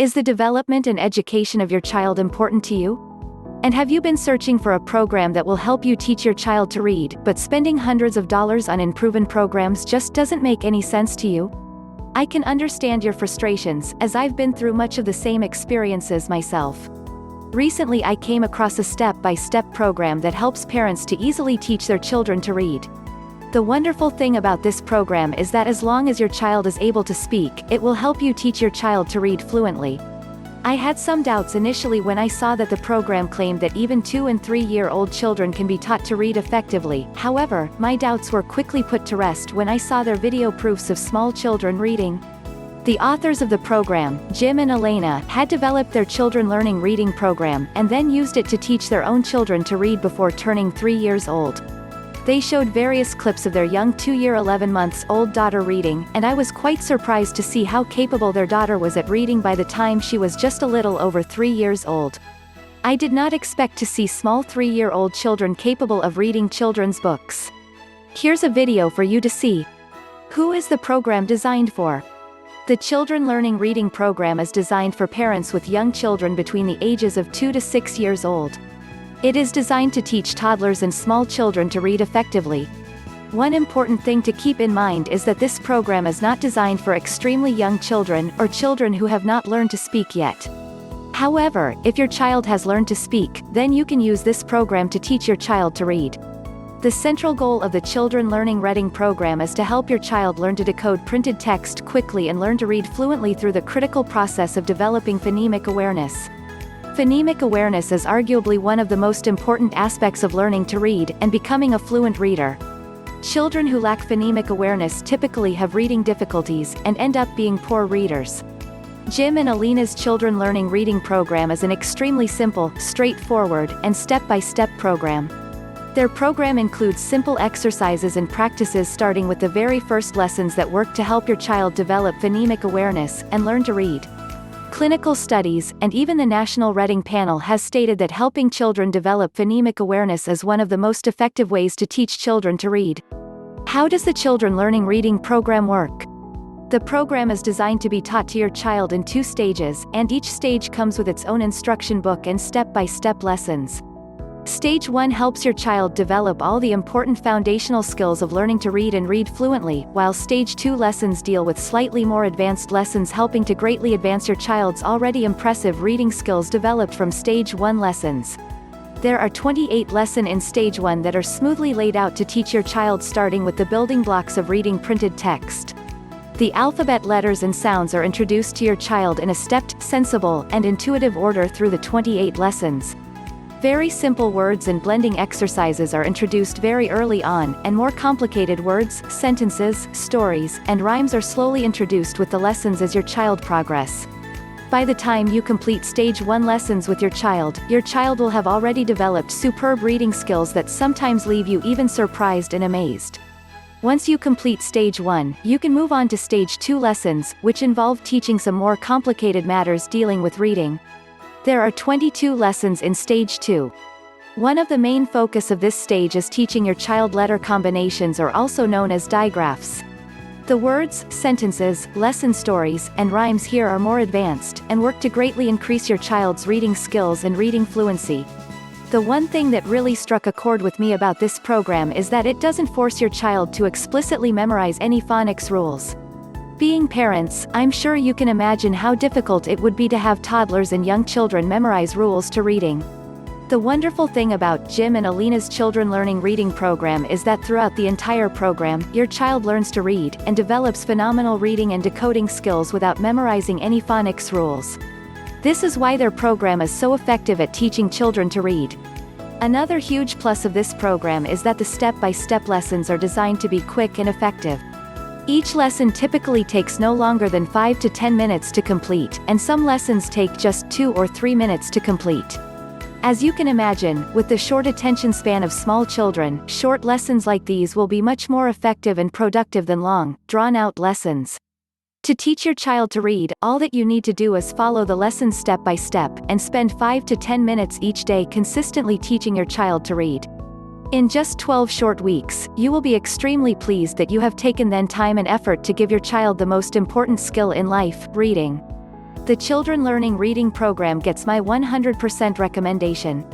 Is the development and education of your child important to you? And have you been searching for a program that will help you teach your child to read, but spending hundreds of dollars on unproven programs just doesn't make any sense to you? I can understand your frustrations, as I've been through much of the same experiences myself. Recently I came across a step-by-step program that helps parents to easily teach their children to read. The wonderful thing about this program is that as long as your child is able to speak, it will help you teach your child to read fluently. I had some doubts initially when I saw that the program claimed that even 2- and 3-year-old children can be taught to read effectively. However, my doubts were quickly put to rest when I saw their video proofs of small children reading. The authors of the program, Jim and Elena, had developed their children learning reading program, and then used it to teach their own children to read before turning 3 years old. They showed various clips of their young 2-year 11-month-old daughter reading, and I was quite surprised to see how capable their daughter was at reading by the time she was just a little over 3 years old. I did not expect to see small 3-year-old children capable of reading children's books. Here's a video for you to see. Who is the program designed for? The Children Learning Reading program is designed for parents with young children between the ages of 2 to 6 years old. It is designed to teach toddlers and small children to read effectively. One important thing to keep in mind is that this program is not designed for extremely young children, or children who have not learned to speak yet. However, if your child has learned to speak, then you can use this program to teach your child to read. The central goal of the Children Learning Reading program is to help your child learn to decode printed text quickly and learn to read fluently through the critical process of developing phonemic awareness. Phonemic awareness is arguably one of the most important aspects of learning to read, and becoming a fluent reader. Children who lack phonemic awareness typically have reading difficulties, and end up being poor readers. Jim and Elena's Children Learning Reading program is an extremely simple, straightforward, and step-by-step program. Their program includes simple exercises and practices starting with the very first lessons that work to help your child develop phonemic awareness, and learn to read. Clinical studies, and even the National Reading Panel has stated that helping children develop phonemic awareness is one of the most effective ways to teach children to read. How does the Children Learning Reading program work? The program is designed to be taught to your child in 2 stages, and each stage comes with its own instruction book and step-by-step lessons. Stage 1 helps your child develop all the important foundational skills of learning to read and read fluently, while Stage 2 lessons deal with slightly more advanced lessons helping to greatly advance your child's already impressive reading skills developed from Stage 1 lessons. There are 28 lessons in Stage 1 that are smoothly laid out to teach your child, starting with the building blocks of reading printed text. The alphabet letters and sounds are introduced to your child in a stepped, sensible, and intuitive order through the 28 lessons. Very simple words and blending exercises are introduced very early on, and more complicated words, sentences, stories, and rhymes are slowly introduced with the lessons as your child progress. By the time you complete Stage 1 lessons with your child will have already developed superb reading skills that sometimes leave you even surprised and amazed. Once you complete Stage 1, you can move on to Stage 2 lessons, which involve teaching some more complicated matters dealing with reading. There are 22 lessons in Stage 2. One of the main focus of this stage is teaching your child letter combinations, or also known as digraphs. The words, sentences, lesson stories, and rhymes here are more advanced, and work to greatly increase your child's reading skills and reading fluency. The one thing that really struck a chord with me about this program is that it doesn't force your child to explicitly memorize any phonics rules. Being parents, I'm sure you can imagine how difficult it would be to have toddlers and young children memorize rules to reading. The wonderful thing about Jim and Elena's Children Learning Reading program is that throughout the entire program, your child learns to read, and develops phenomenal reading and decoding skills without memorizing any phonics rules. This is why their program is so effective at teaching children to read. Another huge plus of this program is that the step-by-step lessons are designed to be quick and effective. Each lesson typically takes no longer than 5 to 10 minutes to complete, and some lessons take just 2 or 3 minutes to complete. As you can imagine, with the short attention span of small children, short lessons like these will be much more effective and productive than long, drawn-out lessons. To teach your child to read, all that you need to do is follow the lessons step by step, and spend 5 to 10 minutes each day consistently teaching your child to read. In just 12 short weeks, you will be extremely pleased that you have taken the time and effort to give your child the most important skill in life, reading. The Children Learning Reading program gets my 100% recommendation.